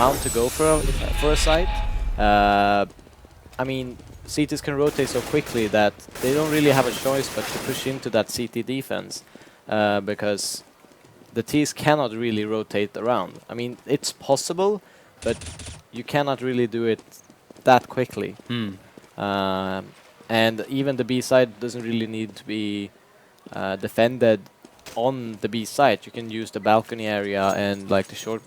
amount to go for a site. I mean, CTs can rotate so quickly that they don't really have a choice but to push into that CT defense because the Ts cannot really rotate around. I mean, it's possible, but you cannot really do it that quickly. And even the B side doesn't really need to be defended on the B side. You can use the balcony area and like the short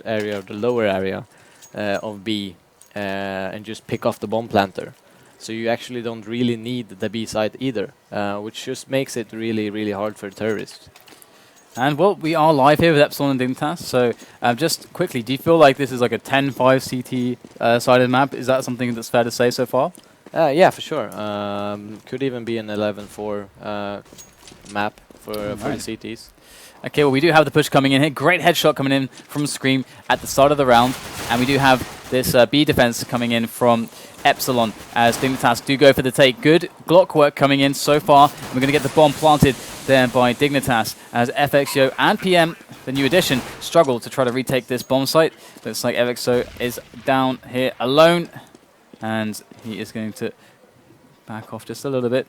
area, the lower area of B, and just pick off the bomb planter. So you actually don't really need the B side either, which just makes it really, really hard for terrorists. And well, we are live here with Epsilon and Dignitas, so just quickly, do you feel like this is like a 10-5 CT sided map? Is that something that's fair to say so far? Yeah, for sure. Could even be an 11-4 map for the CTs. Okay, well, we do have the push coming in here. Great headshot coming in from Scream at the start of the round. And we do have this B defense coming in from Epsilon as Dignitas do go for the take. Good Glock work coming in so far. We're going to get the bomb planted there by Dignitas as FXO and PM, the new addition, struggle to try to retake this bomb site. Looks like FXO is down here alone. And he is going to back off just a little bit.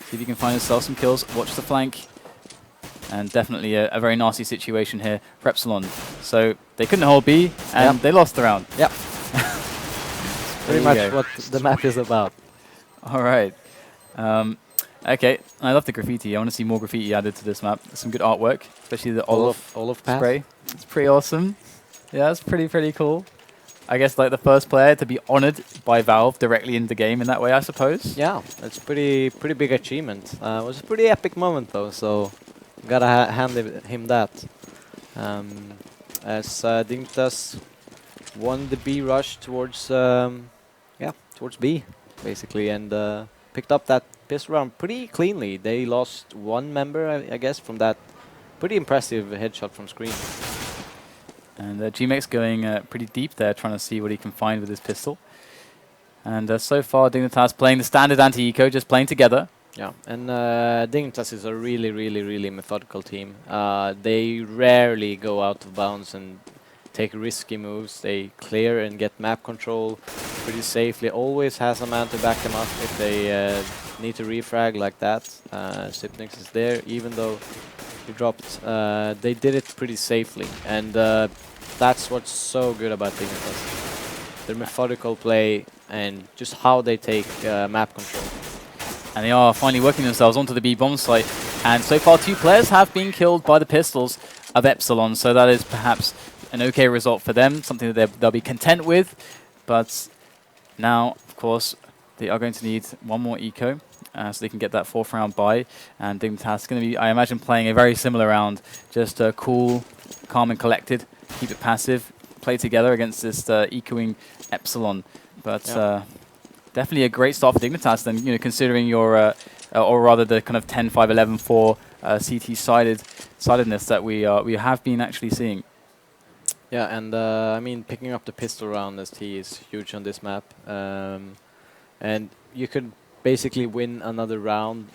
See if he can find himself some kills. Watch the flank. And definitely a very nasty situation here for Epsilon. So they couldn't hold B, and they lost the round. Yep. Pretty much what the map is about. All right. Okay, I love the graffiti. I want to see more graffiti added to this map. Some good artwork, especially the Olaf spray. It's pretty awesome. Yeah, it's pretty cool. I guess like the first player to be honored by Valve directly in the game in that way, I suppose. Yeah, it's pretty big achievement. It was a pretty epic moment though, so gotta hand him that. As Dignitas won the B rush towards towards B basically, and picked up that pistol round pretty cleanly. They lost one member, I guess, from that pretty impressive headshot from Scream. And GMX going pretty deep there, trying to see what he can find with his pistol. And so far, Dignitas playing the standard anti-eco, just playing together. Yeah, and Dignitas is a really methodical team. They rarely go out of bounds and take risky moves. They clear and get map control pretty safely. Always has a man to back them up if they need to refrag like that. Sipnix is there, even though he dropped. They did it pretty safely, and that's what's so good about Dignitas. Their methodical play and just how they take map control. And they are finally working themselves onto the B bomb site. And so far, 2 players have been killed by the pistols of Epsilon. So that is perhaps an okay result for them, something that they'll be content with. But now, of course, they are going to need one more eco so they can get that 4th round bye. And Dignitas is going to be, I imagine, playing a very similar round. Just cool, calm and collected. Keep it passive. Play together against this ecoing Epsilon. But definitely a great start for Dignitas then, you know, considering your, or rather the kind of 10-5-11-4 CT sidedness that we have been actually seeing. Yeah, and I mean, picking up the pistol round as T is huge on this map. And you could basically win another round.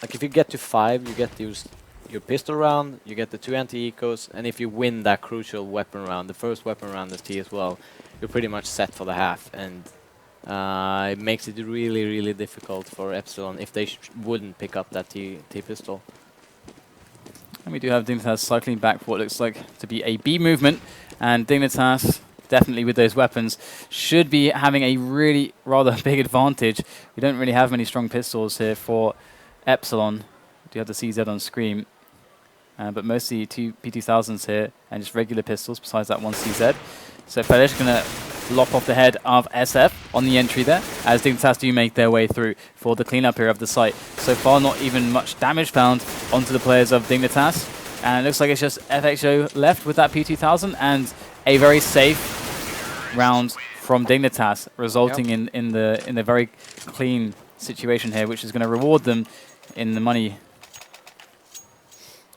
Like if you get to 5, you get to use your pistol round, you get the 2 anti-ecos, and if you win that crucial weapon round, the first weapon round as T as well, you're pretty much set for the half. And it makes it really difficult for Epsilon if they wouldn't pick up that T pistol. And we do have Dignitas cycling back for what looks like to be a B movement, and Dignitas definitely with those weapons should be having a really rather big advantage. We don't really have many strong pistols here for Epsilon. We do have the CZ on Scream, but mostly 2 P2000s here and just regular pistols besides that one CZ. So Felish going to lop off the head of SF on the entry there, as Dignitas do make their way through for the cleanup here of the site. So far, not even much damage found onto the players of Dignitas, and it looks like it's just FXO left with that P2000 and a very safe round from Dignitas, resulting in the very clean situation here, which is going to reward them in the money.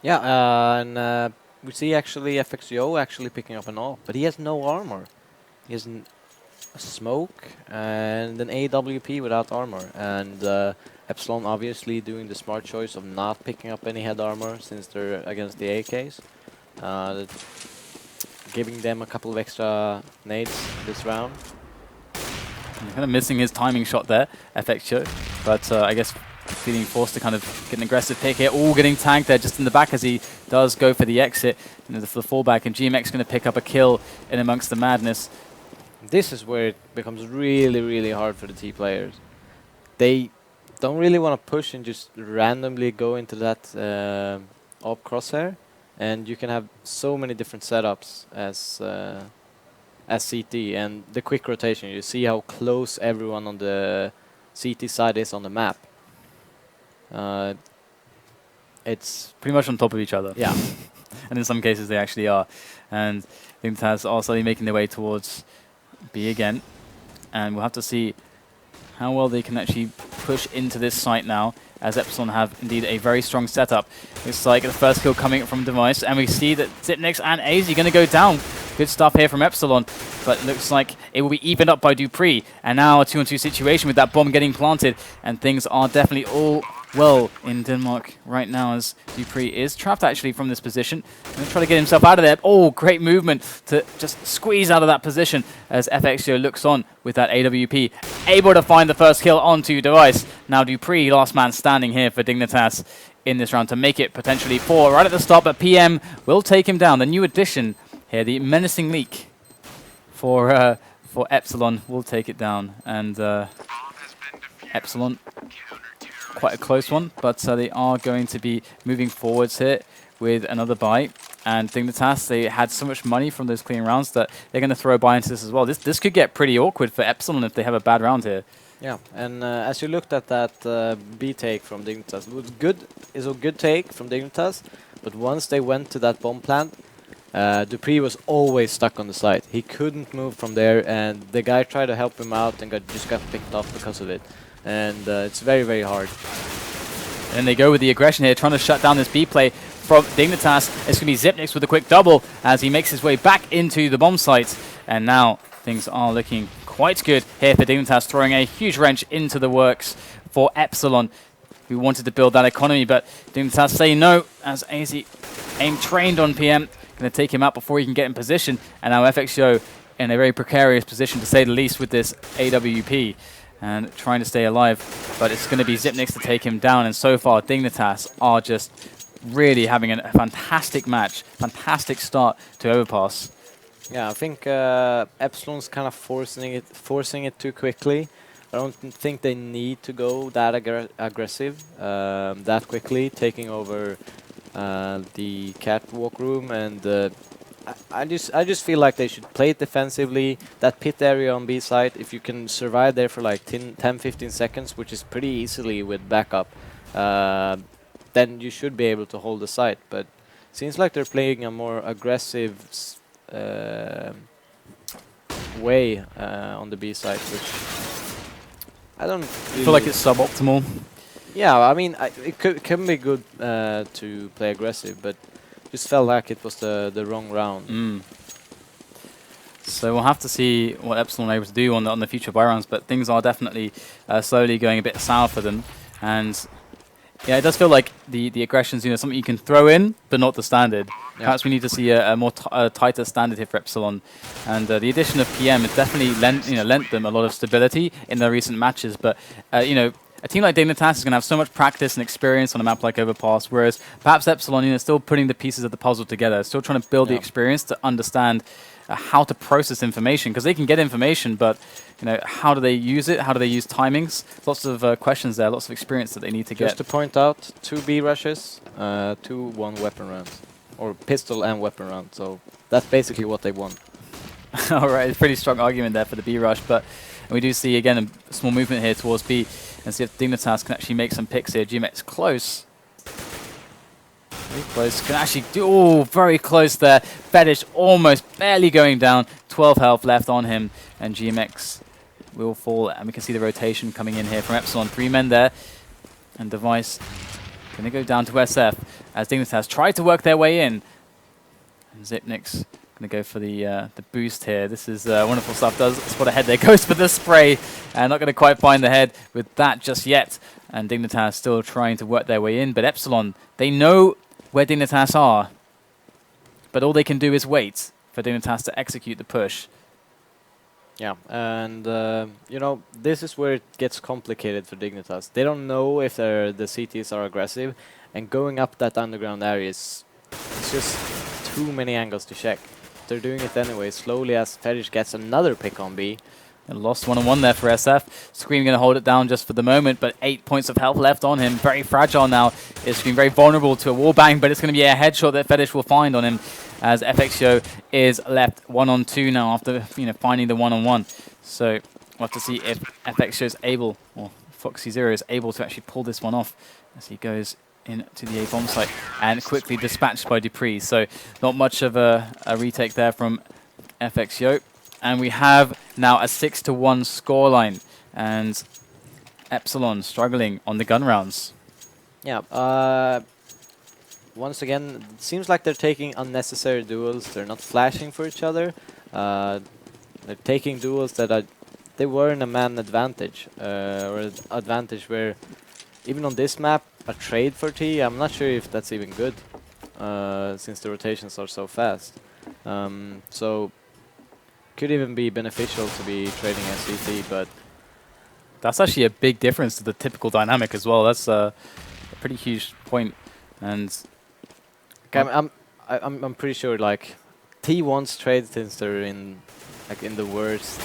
Yeah, and we see actually FXO actually picking up an AWP, but he has no armor. He has a smoke and an AWP without armor, and Epsilon obviously doing the smart choice of not picking up any head armor since they're against the AKs. giving them a couple of extra nades this round. Kind of missing his timing shot there, FXO, but I guess feeling forced to kind of get an aggressive pick here. All getting tagged there just in the back as he does go for the exit, for the fallback, and GMX going to pick up a kill in amongst the madness. This is where it becomes really, really hard for the T players. They don't really want to push and just randomly go into that op crosshair, and you can have so many different setups as CT, and the quick rotation. You see how close everyone on the CT side is on the map. It's pretty much on top of each other. Yeah. And in some cases they actually are. And Dignitas are slowly making their way towards B again. And we'll have to see how well they can actually push into this site now, as Epsilon have indeed a very strong setup. Looks like the first kill coming from Device, and we see that Zipnix and AZ going to go down. Good stuff here from Epsilon, but looks like it will be evened up by Dupree. And now a 2-on-2 situation with that bomb getting planted, and things are definitely all well in Denmark right now, as Dupree is trapped actually from this position. Going to try to get himself out of there. Oh, great movement to just squeeze out of that position as FXO looks on with that AWP. Able to find the first kill onto Device. Now Dupree, last man standing here for Dignitas in this round to make it potentially 4 right at the start, but PM will take him down. The new addition here, the menacing leak for Epsilon will take it down, and Epsilon, quite a close one, but they are going to be moving forwards here with another buy. And Dignitas, they had so much money from those clean rounds that they're going to throw a buy into this as well. This could get pretty awkward for Epsilon if they have a bad round here. Yeah, and as you looked at that B take from Dignitas, it was good. It's a good take from Dignitas, but once they went to that bomb plant, Dupree was always stuck on the site. He couldn't move from there, and the guy tried to help him out and just got picked off because of it. And it's very, very hard. And they go with the aggression here, trying to shut down this B play from Dignitas. It's going to be Zipnix with a quick double as he makes his way back into the bomb site. And now things are looking quite good here for Dignitas, throwing a huge wrench into the works for Epsilon, who wanted to build that economy. But Dignitas say no, as AZ aim trained on PM. Going to take him out before he can get in position. And now FXO in a very precarious position, to say the least, with this AWP. And trying to stay alive, but it's going to be Zipnix to take him down. And so far, Dignitas are just really having a fantastic match, fantastic start to Overpass. Yeah, I think Epsilon's kind of forcing it too quickly. I don't think they need to go that aggressive that quickly, taking over the catwalk room, and I just feel like they should play it defensively. That pit area on B side, if you can survive there for like 10-15 seconds, which is pretty easily with backup, then you should be able to hold the site. But seems like they're playing a more aggressive way on the B side, which I don't really feel like it's suboptimal. Yeah, I mean, it can be good to play aggressive, but just felt like it was the wrong round. So we'll have to see what Epsilon are able to do on the future buy rounds, but things are definitely slowly going a bit sour for them. And yeah, it does feel like the aggression's something you can throw in, but not the standard. Yeah. Perhaps we need to see a more tighter standard here for Epsilon. And the addition of PM has definitely lent them a lot of stability in their recent matches. But a team like Dignitas is going to have so much practice and experience on a map like Overpass, whereas perhaps Epsilon, still putting the pieces of the puzzle together, still trying to build the experience to understand how to process information, because they can get information, but how do they use it? How do they use timings? Lots of questions there, lots of experience that they need to get. Just to point out, 2 B rushes, 2 1 weapon rounds, or pistol and weapon round. So that's basically what they want. All right, it's a pretty strong argument there for the B rush, but we do see again a small movement here towards B. And see if Dignitas can actually make some picks here. GMX close. Very close. Can actually do... Oh, very close there. Fetish almost barely going down. 12 health left on him. And GMX will fall. And we can see the rotation coming in here from Epsilon. 3 men there. And Device going to go down to SF as Dignitas try to work their way in. And Zipnix going to go for the boost here. This is wonderful stuff. Does spot a head there. Goes for the spray. And not going to quite find the head with that just yet. And Dignitas still trying to work their way in. But Epsilon, they know where Dignitas are. But all they can do is wait. for Dignitas to execute the push. Yeah, and you know, this is where it gets complicated for Dignitas. They don't know if the CTs are aggressive, and going up that underground area is it's just too many angles to check. They're doing it anyway, slowly as Fetish gets another pick on B. And lost one-on-one there for SF. Scream going to hold it down just for the moment, but 8 points of health left on him. Very fragile now. It's been very vulnerable to a wallbang, but it's going to be a headshot that Fetish will find on him, as FXO is left 1-on-2 now after finding the one-on-one. So we'll have to see if FXO is able, or Foxy Zero is able to actually pull this one off as he goes into the A bomb site and quickly dispatched by Dupree. So not much of a retake there from FXO. And we have now a 6-1 scoreline, and Epsilon struggling on the gun rounds. Yeah, once again, it seems like they're taking unnecessary duels. They're not flashing for each other. They're taking duels that they were in a man advantage, or an advantage where, even on this map, a trade for T, I'm not sure if that's even good, since the rotations are so fast. So could even be beneficial to be trading a CT, but that's actually a big difference to the typical dynamic as well. That's a pretty huge point. And I'm pretty sure like T wants trades since they're in the worst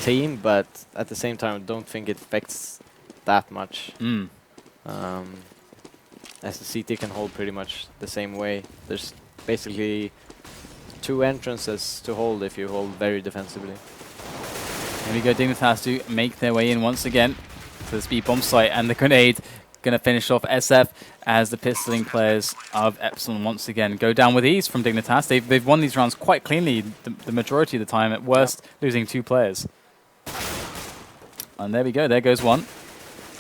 team, but at the same time, I don't think it affects that much. As the CT can hold pretty much the same way. There's basically 2 entrances to hold if you hold very defensively. Here we go, Dignitas to make their way in once again to the speed bomb site, and the grenade going to finish off SF as the pistoling players of Epsilon once again go down with ease from Dignitas. They've won these rounds quite cleanly the majority of the time, at worst losing 2 players. And there we go, there goes one.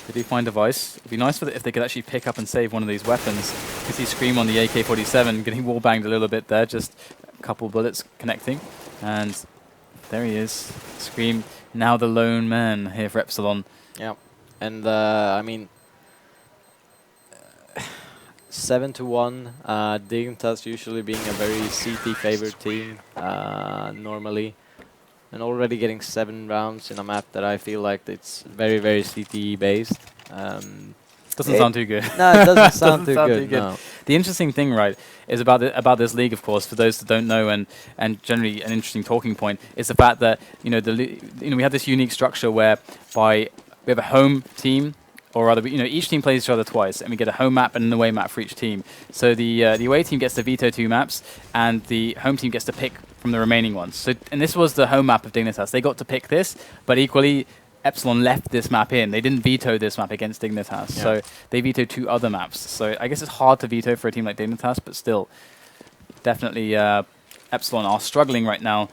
They do find device. It'd be nice if they could actually pick up and save one of these weapons. You can see Scream on the AK-47 getting wall-banged a little bit there, just a couple bullets connecting. And there he is, Scream, now the lone man here for Epsilon. Yeah, and I mean, 7-1. Dignitas usually being a very CT favored team normally, and already getting 7 rounds in a map that I feel like it's very, very CT based. Doesn't sound too good. No, it doesn't sound too good. No. The interesting thing, right, is about this league, of course, for those that don't know, and generally an interesting talking point, is the fact that we have this unique structure whereby we have a home team, or rather, each team plays each other twice, and we get a home map and an away map for each team. So the away team gets to veto 2 maps, and the home team gets to pick from the remaining ones. So, and this was the home map of Dignitas. They got to pick this, but equally, Epsilon left this map in. They didn't veto this map against Dignitas, so they vetoed 2 other maps. So I guess it's hard to veto for a team like Dignitas, but still, definitely Epsilon are struggling right now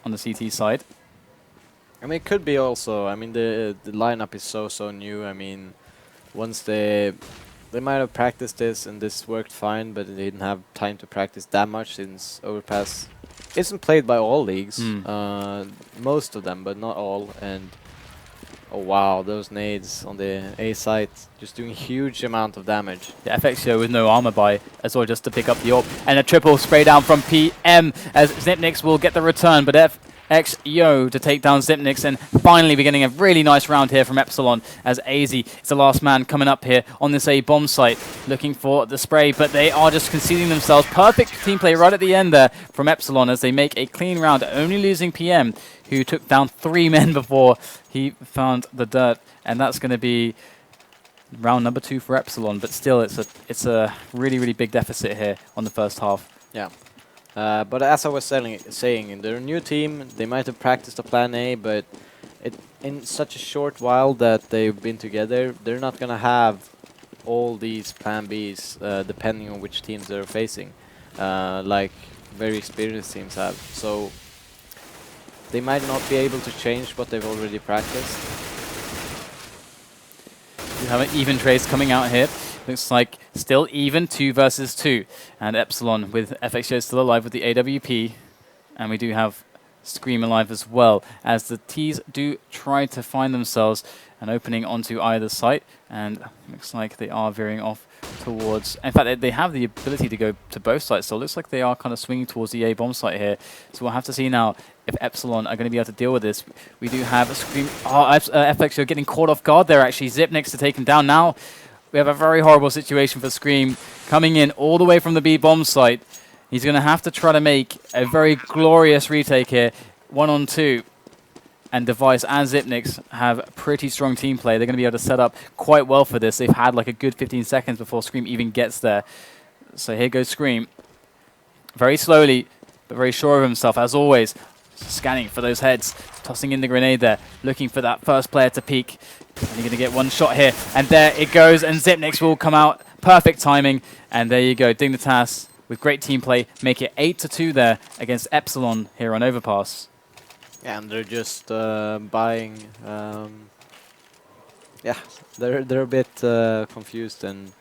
on the CT side. I mean, it could be also. I mean, the lineup is so new. I mean, once they might have practiced this and this worked fine, but they didn't have time to practice that much since Overpass isn't played by all leagues. Most of them, but not all. And oh wow, those nades on the A site just doing huge amount of damage. The FXO with no armor buy as well, just to pick up the AWP, and a triple spray down from PM as Zipnix will get the return, but FXO to take down Zipnix, and finally we're getting a really nice round here from Epsilon as AZ is the last man coming up here on this A bomb site looking for the spray, but they are just conceding themselves. Perfect team play right at the end there from Epsilon as they make a clean round, only losing PM, who took down 3 men before he found the dirt, and that's going to be round number 2 for Epsilon, but still it's a really, really big deficit here on the first half. Yeah. But as I was saying, they're a new team. They might have practiced a plan A, but in such a short while that they've been together, they're not going to have all these plan Bs depending on which teams they're facing, like very experienced teams have. So they might not be able to change what they've already practiced. We have an even trace coming out here. Looks like still even 2 versus 2. And Epsilon with FXO still alive with the AWP. And we do have Scream alive as well, as the Ts do try to find themselves an opening onto either site. And looks like they are veering off towards... In fact, they have the ability to go to both sides, so it looks like they are kind of swinging towards the A bomb site here. So we'll have to see now if Epsilon are going to be able to deal with this. We do have a Scream... Oh, FX are getting caught off guard there, actually. Zipnix to take him down. Now we have a very horrible situation for Scream coming in all the way from the B bomb site. He's going to have to try to make a very glorious retake here. 1-on-2. And Device and Zipnix have pretty strong team play. They're going to be able to set up quite well for this. They've had like a good 15 seconds before Scream even gets there. So here goes Scream. Very slowly, but very sure of himself, as always. Scanning for those heads, tossing in the grenade there, looking for that first player to peek. And you're going to get one shot here. And there it goes, and Zipnix will come out. Perfect timing. And there you go, Dignitas with great team play make it 8-2 there against Epsilon here on Overpass. Yeah, and they're just buying. Yeah, they're a bit confused, and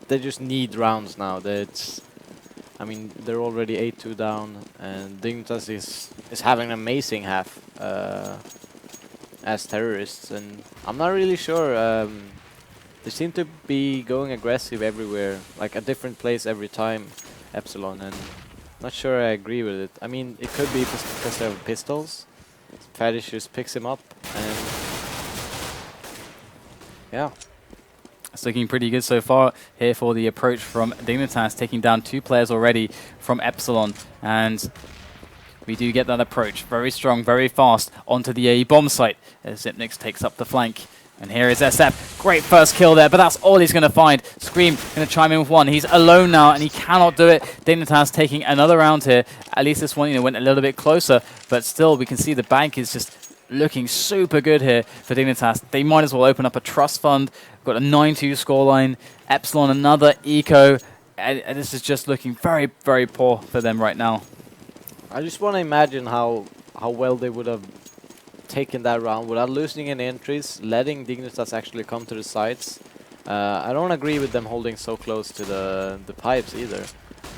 they just need rounds now. I mean, they're already 8-2 down, and Dignitas is having an amazing half as terrorists, and I'm not really sure. They seem to be going aggressive everywhere, like a different place every time, Epsilon, and not sure I agree with it. I mean, it could be because they have pistols. Fadish just picks him up, and yeah. It's looking pretty good so far here for the approach from Dignitas, taking down 2 players already from Epsilon. And we do get that approach. Very strong, very fast onto the A bomb site as Zipnix takes up the flank. And here is SF. Great first kill there, but that's all he's going to find. Scream going to chime in with one. He's alone now, and he cannot do it. Dignitas taking another round here. At least this one went a little bit closer, but still we can see the bank is just looking super good here for Dignitas. They might as well open up a trust fund. Got a 9-2 scoreline. Epsilon another eco. And this is just looking very, very poor for them right now. I just want to imagine how well they would have taken that round without losing any entries, letting Dignitas actually come to the sides. I don't agree with them holding so close to the pipes either.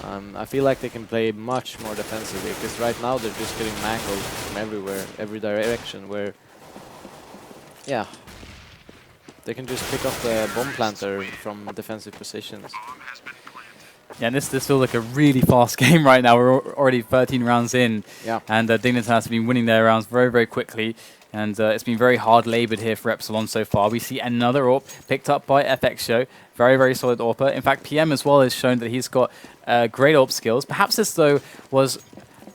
I feel like they can play much more defensively, because right now they're just getting mangled from everywhere, every direction, where, yeah, they can just pick up the bomb planter from defensive positions. Yeah, and this feels like a really fast game right now. We're already 13 rounds in, yeah. And Dignitas have been winning their rounds very, very quickly. And it's been very hard laboured here for Epsilon so far. We see another AWP picked up by FX Show. Very, very solid AWPer. In fact, PM as well has shown that he's got great AWP skills. Perhaps this, though, was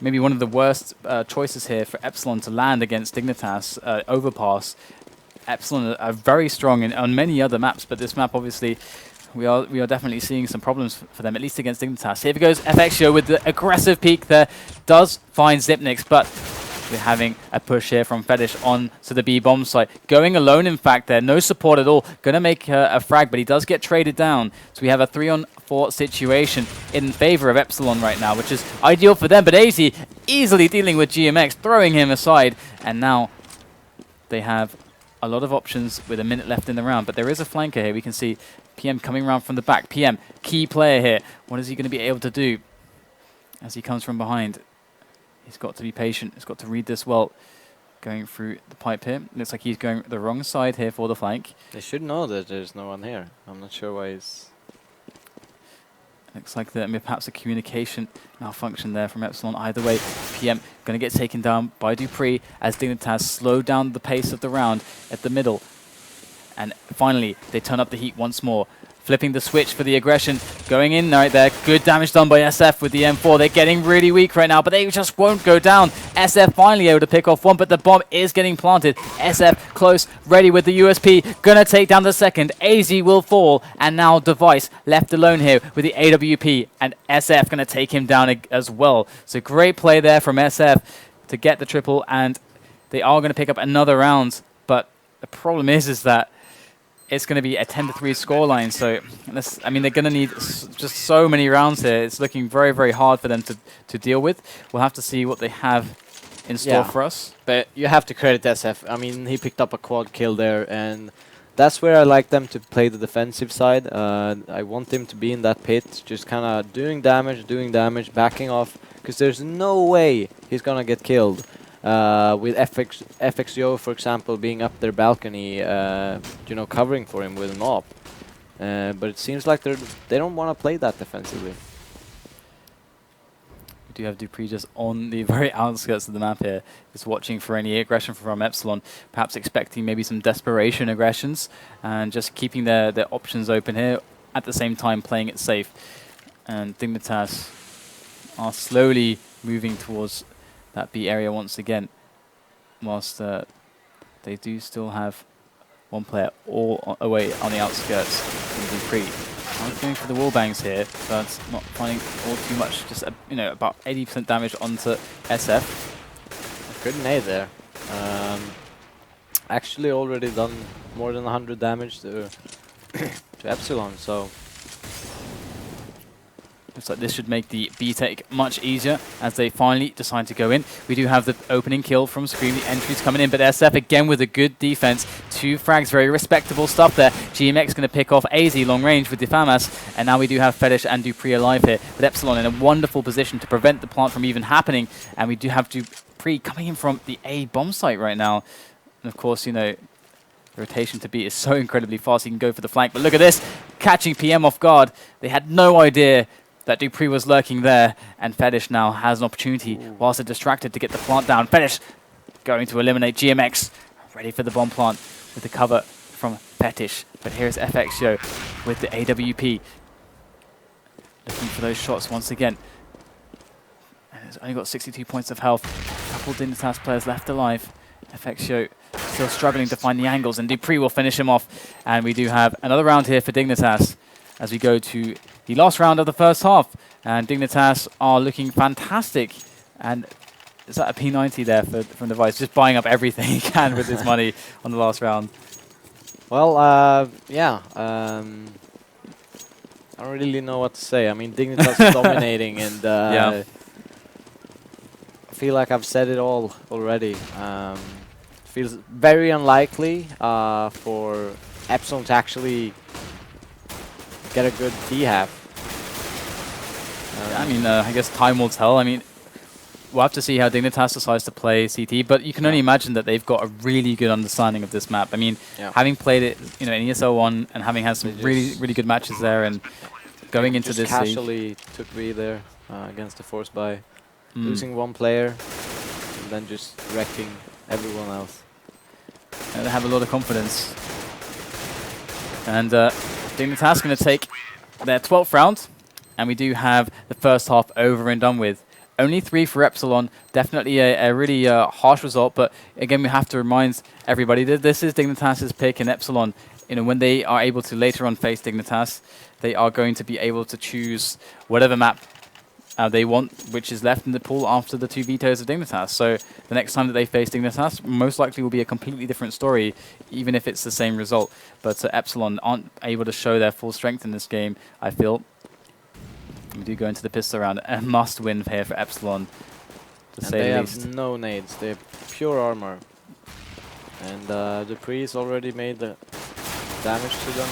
maybe one of the worst choices here for Epsilon to land against Dignitas Overpass. Epsilon are very strong on many other maps, but this map, obviously, we are definitely seeing some problems for them, at least against Dignitas. Here goes FX Show with the aggressive peek there. Does find Zipnix, but we're having a push here from Fetish on to the B bomb site. Going alone, in fact, there. No support at all. Going to make a frag, but he does get traded down. So we have a 3-on-4 situation in favor of Epsilon right now, which is ideal for them. But AZ easily dealing with GMX, throwing him aside. And now they have a lot of options with a minute left in the round. But there is a flanker here. We can see PM coming around from the back. PM, key player here. What is he going to be able to do as he comes from behind? He's got to be patient. He's got to read this well. Going through the pipe here. Looks like he's going the wrong side here for the flank. They should know that there's no one here. I'm not sure why he's... Looks like perhaps a communication malfunction there from Epsilon. Either way, PM going to get taken down by Dupree as Dignitas slowed down the pace of the round at the middle. And finally, they turn up the heat once more. Flipping the switch for the aggression. Going in right there. Good damage done by SF with the M4. They're getting really weak right now, but they just won't go down. SF finally able to pick off one, but the bomb is getting planted. SF close, ready with the USP. Gonna take down the second. AZ will fall, and now Device left alone here with the AWP, and SF gonna take him down as well. So great play there from SF to get the triple, and they are gonna pick up another round, but the problem is that it's going to be a 10-3 scoreline, so I mean they're going to need just so many rounds here. It's looking very, very hard for them to deal with. We'll have to see what they have in store for us. But you have to credit SF. I mean, he picked up a quad kill there, and that's where I like them to play the defensive side. I want him to be in that pit, just kind of doing damage, backing off, because there's no way he's going to get killed. With FXO, for example, being up their balcony, you know, covering for him with an AWP. But it seems like they don't want to play that defensively. We do have dupreeh just on the very outskirts of the map here, just watching for any aggression from Epsilon, perhaps expecting maybe some desperation aggressions, and just keeping their options open here, at the same time playing it safe. And Dignitas are slowly moving towards that B area once again, whilst they do still have one player all away on the outskirts from dupreeh. I'm going for the wall bangs here, but not finding all too much. Just about 80% damage onto SF. Good nade there. Actually, already done more than 100 damage to to Epsilon. So looks like this should make the B take much easier as they finally decide to go in. We do have the opening kill from Scream. The entries coming in, but SF again with a good defense. 2 frags, very respectable stuff there. GMX going to pick off AZ long range with the FAMAS, and now we do have Fetish and dupreeh alive here. But Epsilon in a wonderful position to prevent the plant from even happening, and we do have dupreeh coming in from the A bomb site right now. And of course, the rotation to B is so incredibly fast. He can go for the flank, but look at this, catching PM off guard. They had no idea that dupreeh was lurking there, and Fetish now has an opportunity, whilst they're distracted, to get the plant down. Fetish going to eliminate GMX, ready for the bomb plant with the cover from Fetish. But here's FXO with the AWP, looking for those shots once again. And it's only got 62 points of health. A couple Dignitas players left alive. FXO still struggling to find the angles, and dupreeh will finish him off. And we do have another round here for Dignitas as we go to the last round of the first half. And Dignitas are looking fantastic. And is that a P90 there from Device? Just buying up everything he can with his money on the last round. well, yeah. I don't really know what to say. I mean, Dignitas is dominating, and Yeah. I feel like I've said it all already. Feels very unlikely for Epsilon to actually get a good D half. I mean, I guess time will tell. I mean, we'll have to see how Dignitas decides to play CT, but you can only imagine that they've got a really good understanding of this map. I mean, having played it, in ESL 1 and having had some really good matches there, and going into this casually took B there against the Force by losing one player and then just wrecking everyone else. And they have a lot of confidence. And Dignitas going to take their 12th round, and we do have the first half over and done with. Only 3 for Epsilon. Definitely a really harsh result, but again, we have to remind everybody that this is Dignitas' pick, and Epsilon, when they are able to later on face Dignitas, they are going to be able to choose whatever map they want, which is left in the pool after the 2 vetoes of Dignitas. So the next time that they face Dignitas, most likely will be a completely different story, even if it's the same result. But Epsilon aren't able to show their full strength in this game, I feel. We do go into the pistol round. A must-win here for Epsilon, to say the least. They have no nades. They have pure armor. And dupreeh's already made the damage to them.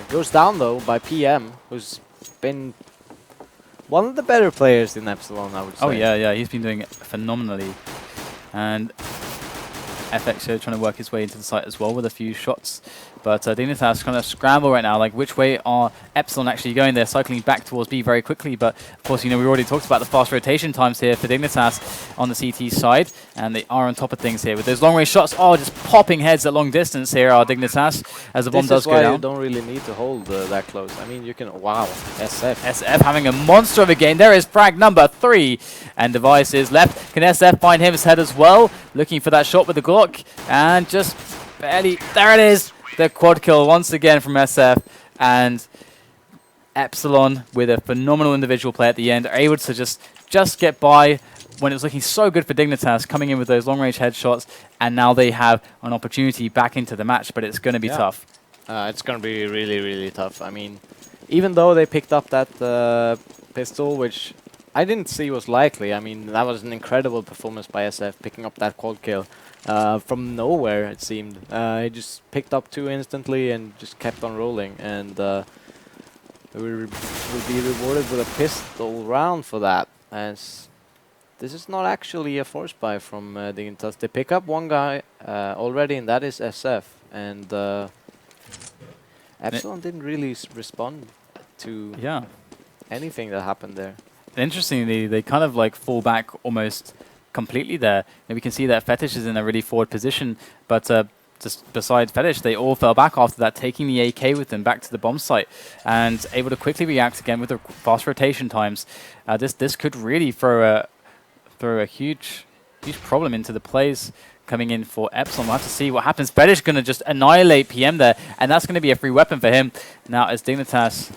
Goes down, though, by PM, who's been one of the better players in Epsilon, I would say. Oh, yeah, he's been doing it phenomenally. And FXO trying to work his way into the site as well with a few shots. But Dignitas kind of scramble right now, like which way are Epsilon actually going? They're cycling back towards B very quickly, but of course, we already talked about the fast rotation times here for Dignitas on the CT side, and they are on top of things here with those long-range shots. Oh, just popping heads at long distance here are Dignitas as the bomb does go down. This is why you don't really need to hold that close. I mean, you can, wow, SF having a monster of a game. There is frag number 3, and Device is left. Can SF find him his head as well? Looking for that shot with the Glock, and just barely, there it is. The quad kill once again from SF, and Epsilon with a phenomenal individual play at the end are able to just get by when it was looking so good for Dignitas, coming in with those long-range headshots, and now they have an opportunity back into the match, but it's going to be tough. It's going to be really tough. I mean, even though they picked up that pistol, which I didn't see was likely. I mean, that was an incredible performance by SF, picking up that quad kill. From nowhere, it seemed. He just picked up 2 instantly and just kept on rolling. And we will be rewarded with a pistol round for that. As this is not actually a force buy from Dignitas. They pick up one guy already, and that is SF. And Epsilon didn't really respond to Yeah. anything that happened there. Interestingly, they kind of like fall back almost completely there. And we can see that Fetish is in a really forward position, but just besides Fetish, they all fell back after that, taking the AK with them back to the bomb site and able to quickly react again with the fast rotation times. This could really throw a huge problem into the plays coming in for Epsilon. We'll have to see what happens. Fetish going to just annihilate PM there, and that's going to be a free weapon for him. Now as Dignitas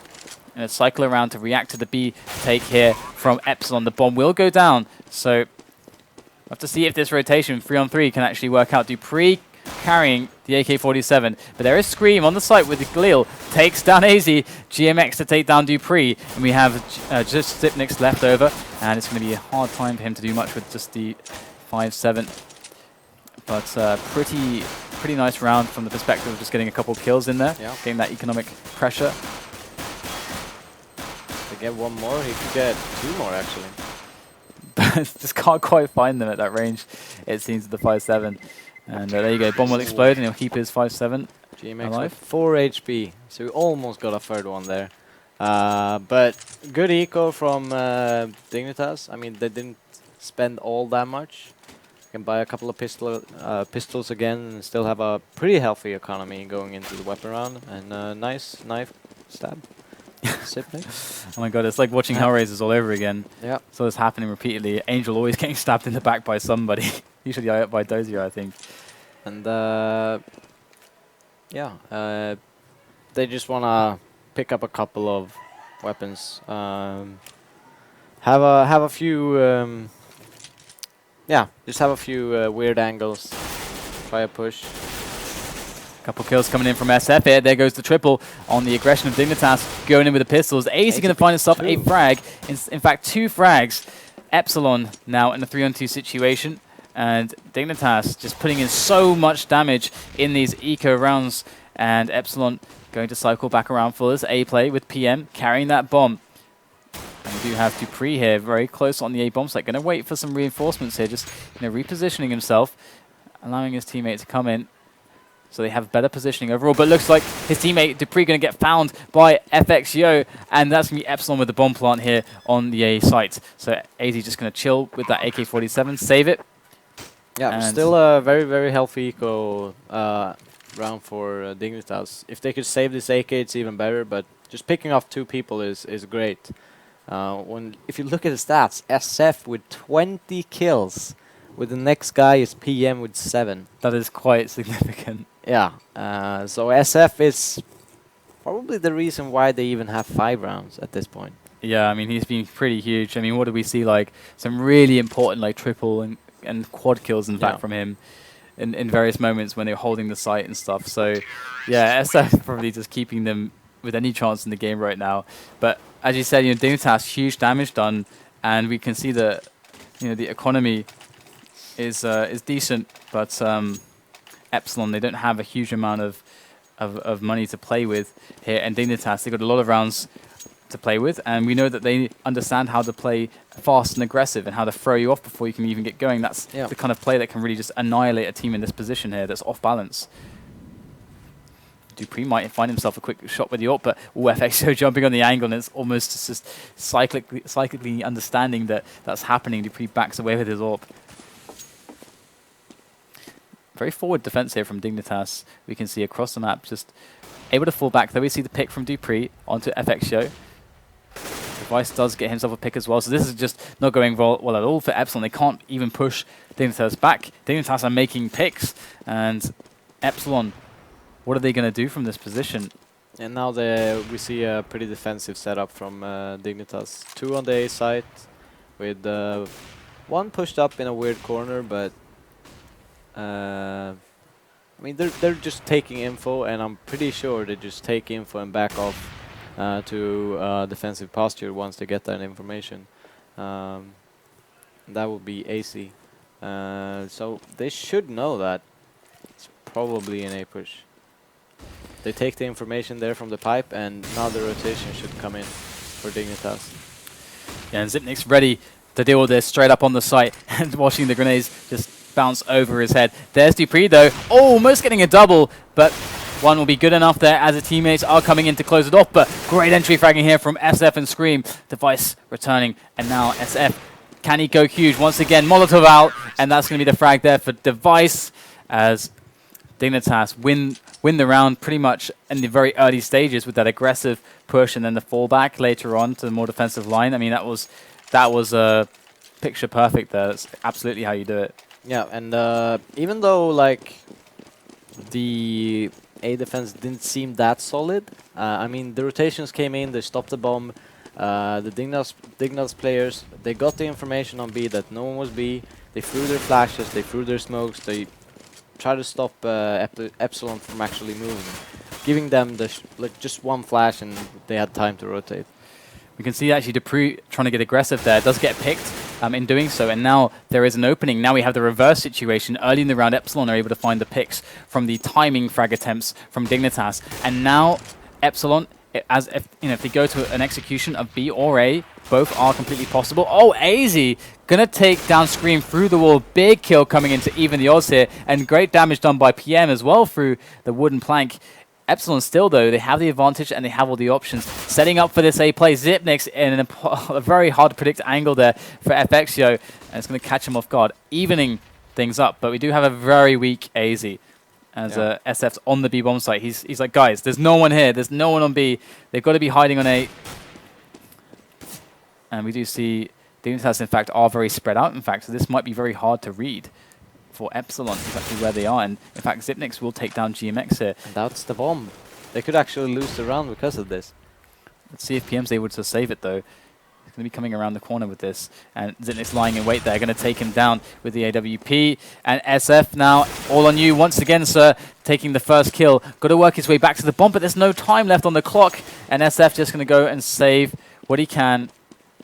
cycle around to react to the B take here from Epsilon. The bomb will go down, so we'll have to see if this rotation 3-on-3 can actually work out. Dupree carrying the AK-47, but there is Scream on the site with the Galil, takes down AZ, GMX to take down Dupree, and we have just Zipnix left over, and it's going to be a hard time for him to do much with just the 5-7. But pretty nice round from the perspective of just getting a couple of kills in there, getting that economic pressure. Get one more, he could get 2 more actually. Just can't quite find them at that range, it seems, the 5-7. And there you go, bomb will explode and he'll keep his 5-7 GMX alive. with 4 HP, so we almost got a third one there. But good eco from Dignitas. I mean, they didn't spend all that much. Can buy a couple of pistols again and still have a pretty healthy economy going into the weapon round. And a nice knife stab. Oh my god, it's like watching Hellraisers all over again. Yeah. So it's happening repeatedly. Angel always getting stabbed in the back by somebody. Usually by Dozier, I think. And they just want to pick up a couple of weapons. Have a few just have a few weird angles. Try a push. Couple kills coming in from SF here. There goes the triple on the aggression of Dignitas going in with the pistols. AZ going to find himself a frag. In fact, 2 frags. Epsilon now in a 3-on-2 situation. And Dignitas just putting in so much damage in these eco rounds. And Epsilon going to cycle back around for this A play with PM carrying that bomb. And we do have Dupree here very close on the A bomb site. Going to wait for some reinforcements here. Just repositioning himself, allowing his teammate to come in. So they have better positioning overall, but looks like his teammate Dupree going to get found by FXYO, and that's going to be Epsilon with the bomb plant here on the A site. So AZ just going to chill with that AK-47, save it. Yeah, still a very, very healthy eco round for Dignitas. If they could save this AK, it's even better, but just picking off 2 people is great. If you look at the stats, SF with 20 kills, with the next guy is PM with 7. That is quite significant. Yeah, so SF is probably the reason why they even have 5 rounds at this point. Yeah, I mean, he's been pretty huge. I mean, what did we see? Like, some really important, like, triple and quad kills, in fact, from him in various moments when they were holding the site and stuff. So, yeah, SF probably just keeping them with any chance in the game right now. But, as you said, Dignitas, huge damage done, and we can see that, the economy is decent, but Epsilon, they don't have a huge amount of money to play with here, and Dignitas, they've got a lot of rounds to play with, and we know that they understand how to play fast and aggressive and how to throw you off before you can even get going. That's the kind of play that can really just annihilate a team in this position here that's off balance. Dupree might find himself a quick shot with the ult, but FXO jumping on the angle, and it's almost just cyclically understanding that that's happening. Dupree backs away with his AWP. Very forward defense here from Dignitas. We can see across the map, just able to fall back. There we see the pick from Dupree onto FXO. Device does get himself a pick as well, so this is just not going well at all for Epsilon. They can't even push Dignitas back. Dignitas are making picks, and Epsilon, what are they going to do from this position? And now we see a pretty defensive setup from Dignitas. 2 on the A site, with 1 pushed up in a weird corner, but I mean, they're just taking info, and I'm pretty sure they just take info and back off to defensive posture once they get that information. That would be AC. So they should know that it's probably an A push. They take the information there from the pipe, and now the rotation should come in for Dignitas. Yeah, and Zipnik's ready to deal with this straight up on the site, and watching the grenades just bounce over his head. There's Dupree though, almost getting a double, but One will be good enough there as the teammates are coming in to close it off, but great entry fragging here from SF and Scream. Device returning, and now SF. Can he go huge? Once again, Molotov out, and that's going to be the frag there for Device as Dignitas win the round pretty much in the very early stages with that aggressive push and then the fallback later on to the more defensive line. I mean, that was picture perfect there. That's absolutely how you do it. Yeah, and even though like the A defense didn't seem that solid, I mean the rotations came in, they stopped the bomb. The Dignitas players, they got the information on B that no one was B. They threw their flashes, they threw their smokes, they tried to stop Epsilon from actually moving, giving them the like just one flash, and they had time to rotate. We can see actually Dupree trying to get aggressive there. Does get picked in doing so, and now there is an opening. Now we have the reverse situation. Early in the round, Epsilon are able to find the picks from the timing frag attempts from Dignitas, and now Epsilon, as if if they go to an execution of B or A, both are completely possible. Oh, AZ gonna take down Scream through the wall. Big kill coming in to even the odds here, and great damage done by PM as well through the wooden plank. Epsilon still, though, they have the advantage and they have all the options. Setting up for this A play, Zipnix in a very hard to predict angle there for FXio, and it's going to catch him off guard, evening things up. But we do have a very weak AZ as SF's on the B bomb site. He's like, guys, there's no one here. There's no one on B. They've got to be hiding on A. And we do see Dignitas, in fact, are very spread out, in fact, so this might be very hard to read for Epsilon, exactly where they are. And in fact, Zipnix will take down GMX here. And that's the bomb. They could actually lose the round because of this. Let's see if PM's able to save it, though. He's going to be coming around the corner with this. And Zipnix lying in wait there, going to take him down with the AWP. And SF now, all on you once again, sir, taking the first kill. Got to work his way back to the bomb, but there's no time left on the clock. And SF just going to go and save what he can.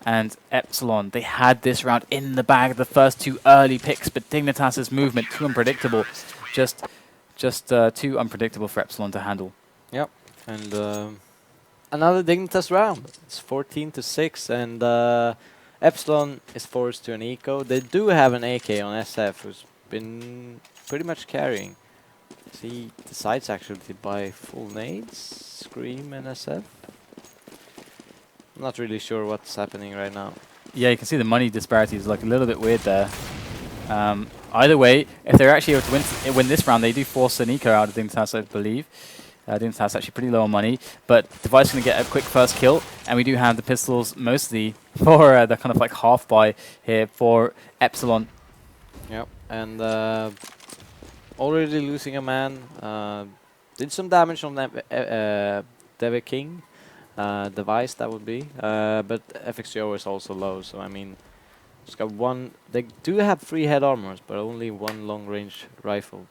And Epsilon, they had this round in the bag, the first two early picks, but Dignitas' movement, too unpredictable. Just too unpredictable for Epsilon to handle. Yep, and another Dignitas round. It's 14-6, and Epsilon is forced to an eco. They do have an AK on SF, who's been pretty much carrying. He decides actually to buy full nades, Scream and SF. I'm not really sure what's happening right now. Yeah, you can see the money disparity is like a little bit weird there. Either way, if they're actually able to win this round, they do force an eco out of Dignitas, I believe. Dignitas actually pretty low on money, but Device going to get a quick first kill, and we do have the pistols mostly for the kind of like half buy here for Epsilon. Yep, and already losing a man. Did some damage on that Devi King. Device that would be, but FXO is also low, so I mean, it's got one. They do have 3 head armors, but only 1 long range rifle.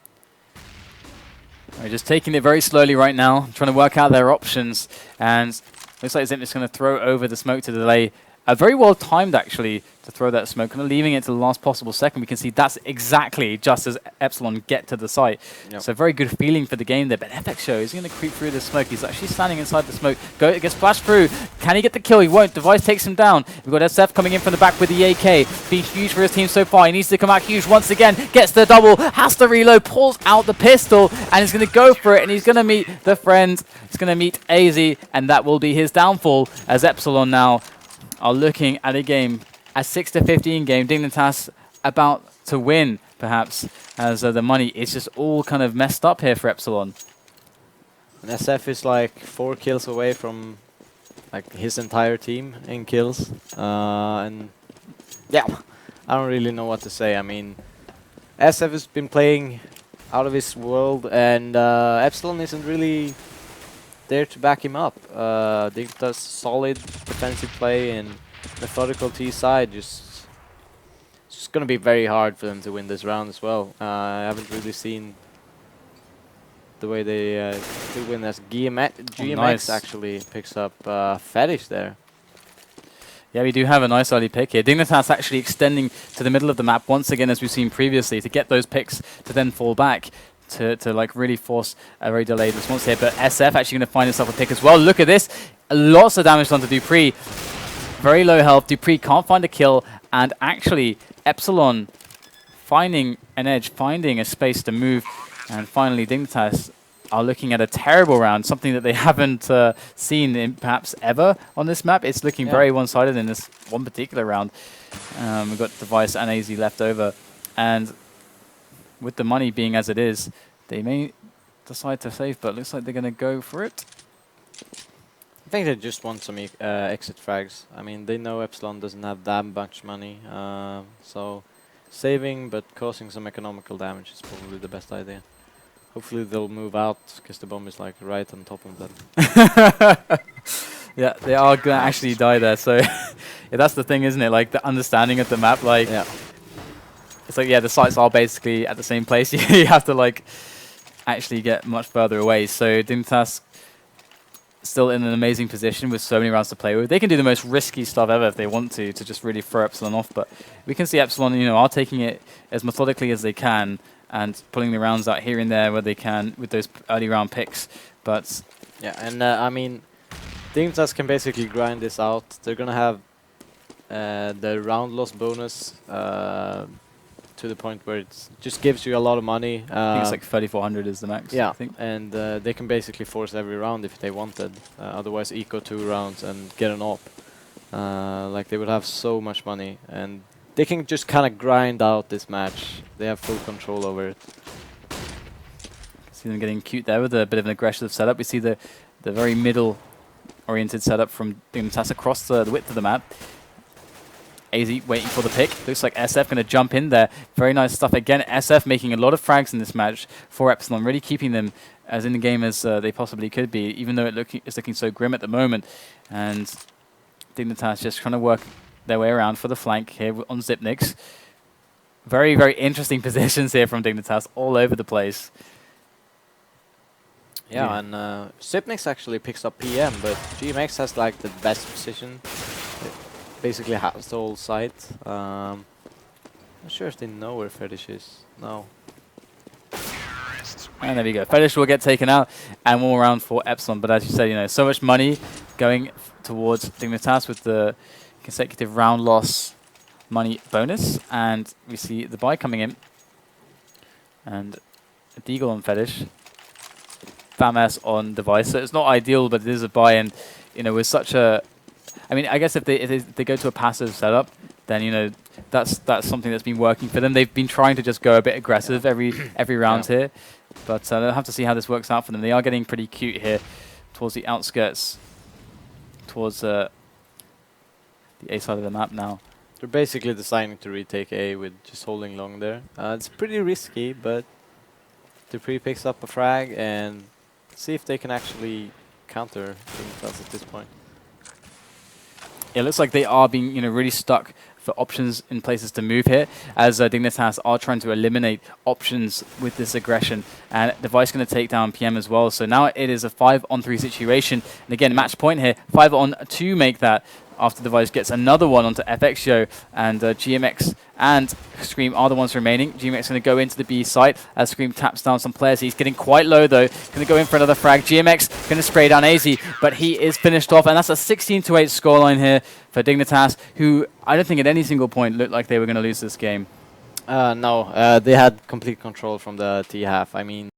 They're just taking it very slowly right now, trying to work out their options, and looks like Zipnix going to throw over the smoke to delay. Very well timed, actually, to throw that smoke, kind of leaving it to the last possible second. We can see that's exactly just as Epsilon get to the site. Yep. So very good feeling for the game there. But FXO is going to creep through the smoke. He's actually standing inside the smoke. Gets flashed through. Can he get the kill? He won't. Device takes him down. We've got SF coming in from the back with the AK. Been huge for his team so far. He needs to come out huge once again. Gets the double. Has to reload. Pulls out the pistol. And he's going to go for it. And he's going to meet the friend. He's going to meet AZ. And that will be his downfall as Epsilon now are looking at a game, a 6-15 game. Dignitas about to win, perhaps, as the money is just all kind of messed up here for Epsilon. And SF is like 4 kills away from like his entire team in kills. And yeah, I don't really know what to say. I mean, SF has been playing out of his world, and Epsilon isn't really there to back him up. Dignitas solid defensive play and methodical T side. It's just going to be very hard for them to win this round as well. I haven't really seen the way they could win as GMX nice. Actually picks up Fetish there. Yeah, we do have a nice early pick here. Dignitas actually extending to the middle of the map once again, as we've seen previously, to get those picks to then fall back. To like really force a very delayed response here, but SF actually going to find himself a pick as well. Look at this, lots of damage done to Dupree. Very low health. Dupree can't find a kill, and actually Epsilon finding an edge, finding a space to move, and finally Dignitas are looking at a terrible round, something that they haven't seen in perhaps ever on this map. It's looking very one-sided in this one particular round. We've got Device and AZ left over, and with the money being as it is, they may decide to save, but it looks like they're going to go for it. I think they just want some exit frags. I mean, they know Epsilon doesn't have that much money, so saving but causing some economical damage is probably the best idea. Hopefully they'll move out, because the bomb is like right on top of them. Yeah, they are going to actually die there, so yeah, that's the thing, isn't it? Like, the understanding of the map, like, it's like, yeah, the sites are basically at the same place. You have to, like, actually get much further away. So Dignitas still in an amazing position with so many rounds to play with. They can do the most risky stuff ever if they want to just really throw Epsilon off. But we can see Epsilon, you know, are taking it as methodically as they can and pulling the rounds out here and there where they can with those early round picks. But yeah, and I mean, Dignitas can basically grind this out. They're gonna have the round loss bonus to the point where it just gives you a lot of money. I think it's like 3,400 is the max. Yeah, I think. and they can basically force every round if they wanted. Otherwise, eco 2 rounds and get an op. Like, they would have so much money, and they can just kind of grind out this match. They have full control over it. See them getting cute there with a bit of an aggressive setup. We see the very middle-oriented setup from Dignitas across the width of the map. AZ waiting for the pick. Looks like SF going to jump in there. Very nice stuff. Again, SF making a lot of frags in this match for Epsilon, really keeping them as in the game as they possibly could be, even though it's looking so grim at the moment. And Dignitas just trying to work their way around for the flank here on Zipnix. Very, very interesting positions here from Dignitas all over the place. Yeah, and Zipnix actually picks up PM, but GMX has like the best position. Basically has the whole site. Not sure if they know where Fetish is. No. And there we go. Fetish will get taken out, and one more round for Epsilon. But as you said, you know, so much money going towards Dignitas with the consecutive round loss money bonus, and we see the buy coming in, and a Deagle on Fetish, FAMAS on Device. So it's not ideal, but it is a buy, and you know, with such a I mean, I guess if they go to a passive setup, then you know that's something that's been working for them. They've been trying to just go a bit aggressive every round here, but they'll have to see how this works out for them. They are getting pretty cute here towards the outskirts, towards the A side of the map now. They're basically deciding to retake A with just holding long there. It's pretty risky, but Dupree picks up a frag and see if they can actually counter Dignitas at this point. It looks like they are being, you know, really stuck for options in places to move here, as Dignitas are trying to eliminate options with this aggression. And Device going to take down PM as well. So now it is a 5-on-3 situation. And again, match point here, 5-on-2 make that after Device gets another one onto FXO, and GMX and Scream are the ones remaining. GMX going to go into the B site as Scream taps down some players. He's getting quite low though. Going to go in for another frag. GMX going to spray down AZ, but he is finished off, and that's a 16-8 scoreline here for Dignitas, who I don't think at any single point looked like they were going to lose this game. No, they had complete control from the T half. I mean,